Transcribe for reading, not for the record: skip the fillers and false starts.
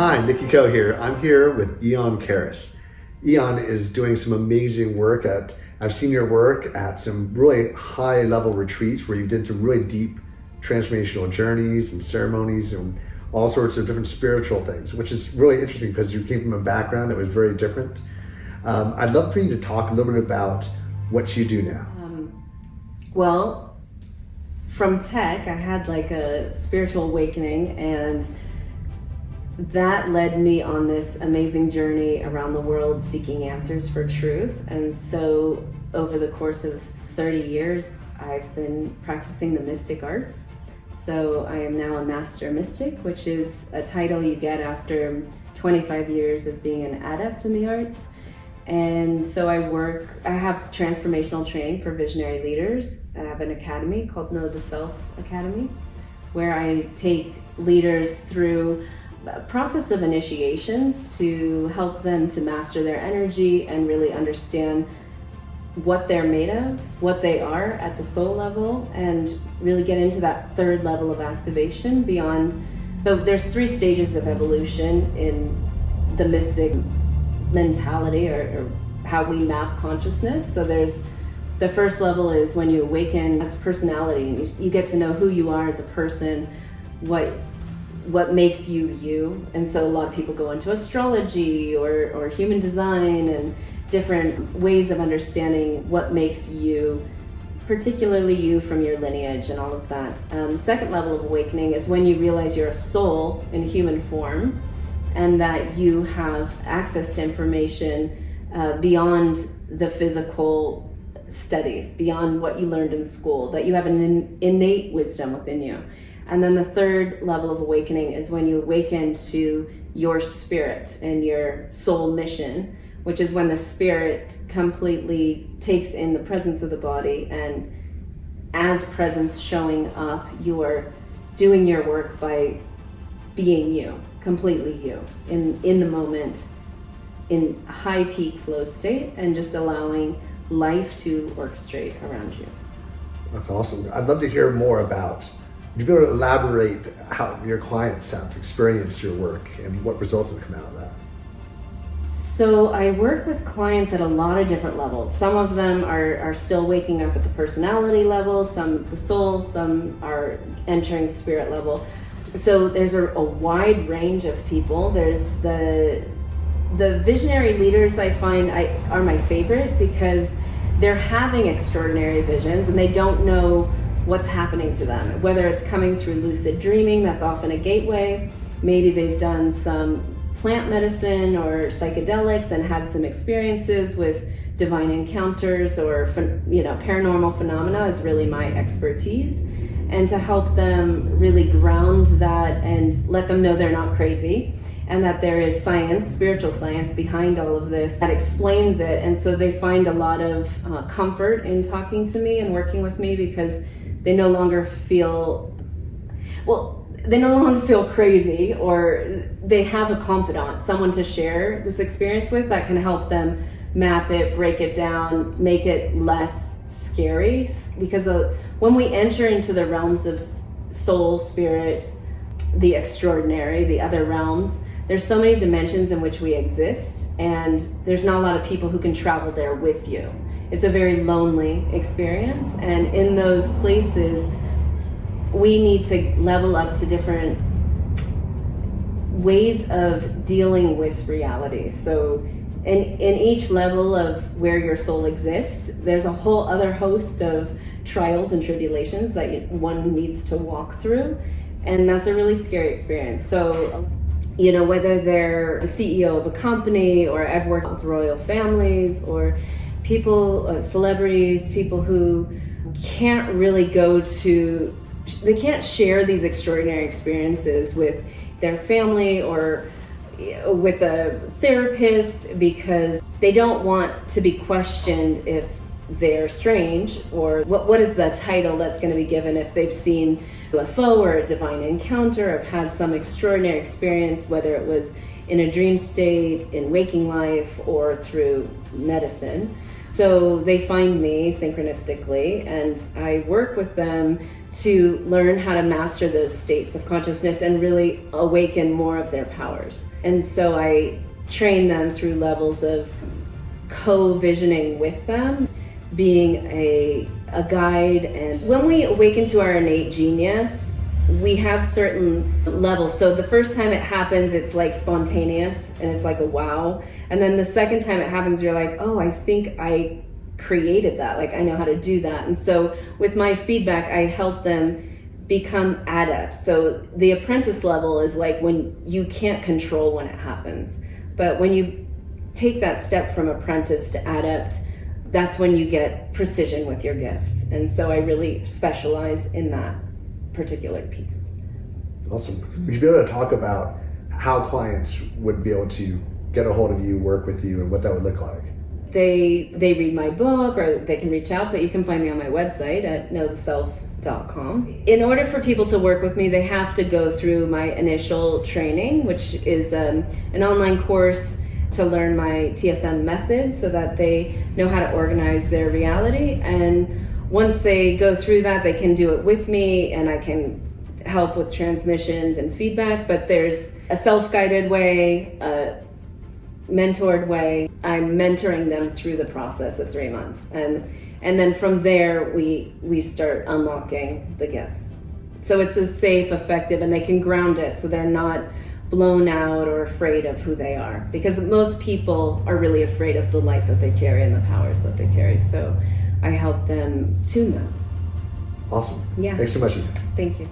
Hi, Nikky Kho here. I'm here with Aeon Karris. Aeon is doing some amazing work I've seen your work at some really high level retreats where you did some really deep transformational journeys and ceremonies and all sorts of different spiritual things, which is really interesting because you came from a background that was very different. I'd love for you to talk a little bit about what you do now. Well, from tech, I had like a spiritual awakening, and that led me on this amazing journey around the world seeking answers for truth. And so over the course of 30 years, I've been practicing the mystic arts. So I am now a master mystic, which is a title you get after 25 years of being an adept in the arts. And so I have transformational training for visionary leaders. I have an academy called Know the Self Academy, where I take leaders through a process of initiations to help them to master their energy and really understand what they're made of, what they are at the soul level, and really get into that third level of activation beyond. So there's 3 stages of evolution in the mystic mentality or how we map consciousness. So there's the first level is when you awaken as personality, and you get to know who you are as a person, what makes you you. And so a lot of people go into astrology or human design and different ways of understanding what makes you, particularly you from your lineage and all of that. The second level of awakening is when you realize you're a soul in human form and that you have access to information beyond the physical studies, beyond what you learned in school, that you have an innate wisdom within you. And then the third level of awakening is when you awaken to your spirit and your soul mission, which is when the spirit completely takes in the presence of the body, and as presence showing up, you are doing your work by being you, completely you, in the moment, in a high peak flow state, and just allowing life to orchestrate around you. That's awesome. I'd love to hear more about, would you be able to elaborate how your clients have experienced your work and what results have come out of that? So I work with clients at a lot of different levels. Some of them are still waking up at the personality level, some the soul, some are entering spirit level. So there's a wide range of people. There's the visionary leaders I find are my favorite because they're having extraordinary visions and they don't know what's happening to them. Whether it's coming through lucid dreaming, that's often a gateway. Maybe they've done some plant medicine or psychedelics and had some experiences with divine encounters or paranormal phenomena is really my expertise. And to help them really ground that and let them know they're not crazy and that there is science, spiritual science behind all of this that explains it. And so they find a lot of comfort in talking to me and working with me because they no longer feel crazy, or they have a confidant, someone to share this experience with that can help them map it, break it down, make it less scary. Because when we enter into the realms of soul, spirit, the extraordinary, the other realms, there's so many dimensions in which we exist, and there's not a lot of people who can travel there with you. It's a very lonely experience, and in those places, we need to level up to different ways of dealing with reality. So in each level of where your soul exists, there's a whole other host of trials and tribulations that one needs to walk through. And that's a really scary experience. So, whether they're the CEO of a company, or I've worked with royal families, or people, celebrities, people who can't really they can't share these extraordinary experiences with their family or with a therapist because they don't want to be questioned if they're strange, or what is the title that's going to be given if they've seen a UFO or a divine encounter, or have had some extraordinary experience, whether it was in a dream state, in waking life, or through medicine. So they find me synchronistically, and I work with them to learn how to master those states of consciousness and really awaken more of their powers. And so I train them through levels of co-visioning with them, being a guide. And when we awaken to our innate genius, we have certain levels. So the first time it happens, it's like spontaneous and it's like a wow. And then the second time it happens, you're like, oh, I think I created that. Like, I know how to do that. And so with my feedback, I help them become adepts. So the apprentice level is like when you can't control when it happens. But when you take that step from apprentice to adept, that's when you get precision with your gifts. And so I really specialize in that particular piece. Awesome. Would you be able to talk about how clients would be able to get a hold of you, work with you, and what that would look like? They read my book, or they can reach out, but you can find me on my website at knowtheself.com. In order for people to work with me, they have to go through my initial training, which is an online course to learn my TSM method so that they know how to organize their reality. And once they go through that, they can do it with me, and I can help with transmissions and feedback. But there's a self-guided way, a mentored way. I'm mentoring them through the process of 3 months. And then from there, we start unlocking the gifts. So it's a safe, effective, and they can ground it so they're not blown out or afraid of who they are. Because most people are really afraid of the light that they carry and the powers that they carry. So I help them tune them. Awesome. Yeah. Thanks so much, Eva. Thank you.